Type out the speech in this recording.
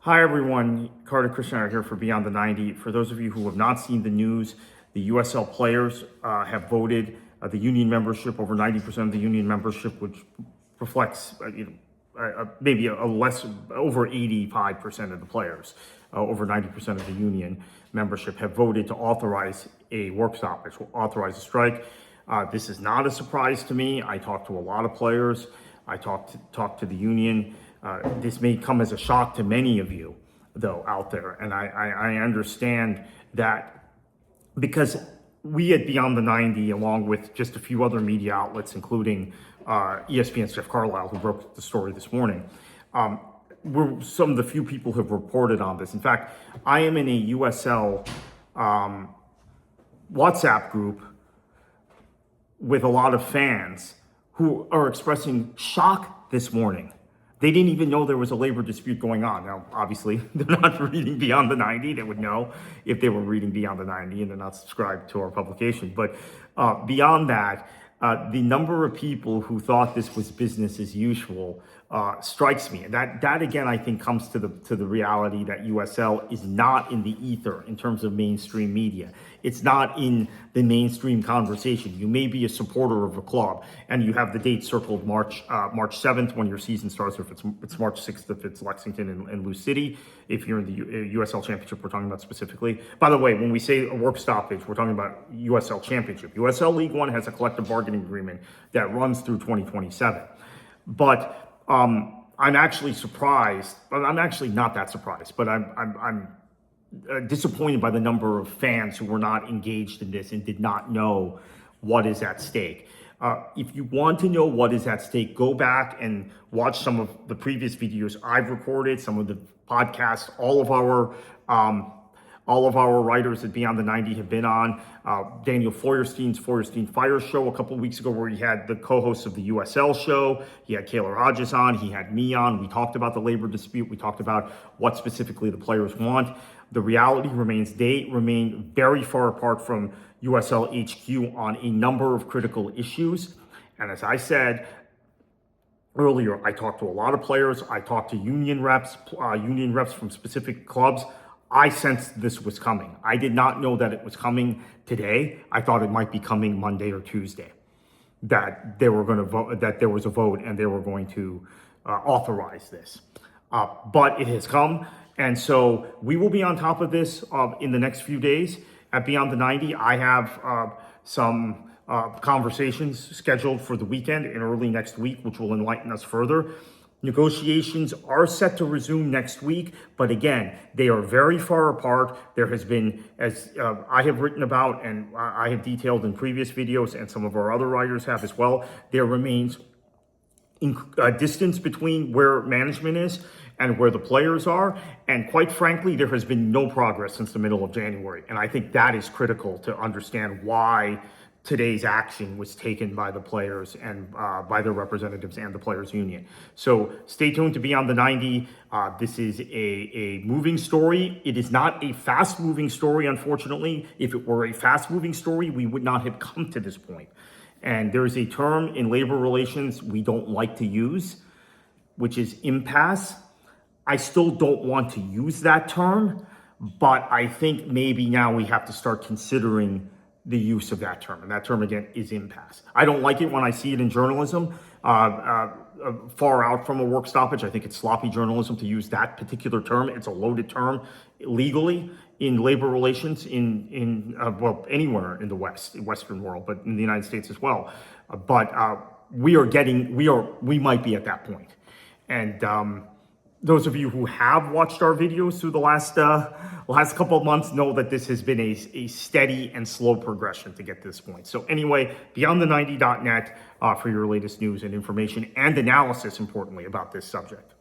Hi everyone, Carter Krishna here for Beyond the 90. For those of you who have not seen the news, the USL players have voted the union membership, over 90% of the union membership, which reflects maybe a less, over 85% of the players, over 90% of the union membership have voted to authorize a work stoppage, authorize a strike. This is not a surprise to me. I talked to a lot of players. I talked to the union. This may come as a shock to many of you, though, out there. And I understand that because we at Beyond the 90, along with just a few other media outlets, including ESPN's Jeff Carlisle, who broke the story this morning, we're some of the few people who have reported on this. In fact, I am in a USL WhatsApp group with a lot of fans who are expressing shock this morning. They didn't even know there was a labor dispute going on. Now, obviously, they're not reading Beyond the 90. They would know if they were reading Beyond the 90 and they're not subscribed to our publication. But beyond that, the number of people who thought this was business as usual strikes me. And that again, I think, comes to the reality that USL is not in the ether in terms of mainstream media. It's not in the mainstream conversation. You may be a supporter of a club and you have the date circled March 7th when your season starts, or if it's March 6th if it's Lexington and Lou City. If you're in the USL Championship, we're talking about specifically. By the way, when we say a work stoppage, we're talking about USL Championship. USL League One has a collective bargaining agreement that runs through 2027. But I'm actually surprised, but I'm actually not that surprised, but I'm disappointed by the number of fans who were not engaged in this and did not know what is at stake. If you want to know what is at stake, go back and watch some of the previous videos I've recorded, some of the podcasts, all of our writers at Beyond the 90 have been on. Daniel Feuerstein's Feuerstein Fire Show a couple of weeks ago, where he had the co-hosts of the USL show. He had Kayla Hodges on. He had me on. We talked about the labor dispute. We talked about what specifically the players want. The reality remains they remain very far apart from USL HQ on a number of critical issues. And as I said earlier, I talked to a lot of players. I talked to union reps from specific clubs. I sensed this was coming. I did not know that it was coming today. I thought it might be coming Monday or Tuesday, that they were going to vote, that there was a vote and they were going to authorize this. But it has come. And so we will be on top of this in the next few days at Beyond the 90. I have some conversations scheduled for the weekend and early next week, which will enlighten us further. Negotiations are set to resume next week, but again, they are very far apart. There has been, as I have written about and I have detailed in previous videos, and some of our other writers have as well, there remains a distance between where management is and where the players are. And quite frankly, there has been no progress since the middle of January. And I think that is critical to understand why today's action was taken by the players and by their representatives and the players union. So stay tuned to Beyond the 90. This is a moving story. It is not a fast moving story, unfortunately. If it were a fast moving story, we would not have come to this point. And there is a term in labor relations we don't like to use, which is impasse. I still don't want to use that term, but I think maybe now we have to start considering the use of that term. And that term, again, is impasse. I don't like it when I see it in journalism, far out from a work stoppage. I think it's sloppy journalism to use that particular term. It's a loaded term legally in labor relations in well, anywhere in the Western world, but in the United States as well. But we might be at that point. And those of you who have watched our videos through the last couple of months know that this has been a steady and slow progression to get to this point. So anyway, beyondthe90.net for your latest news and information and analysis, importantly, about this subject.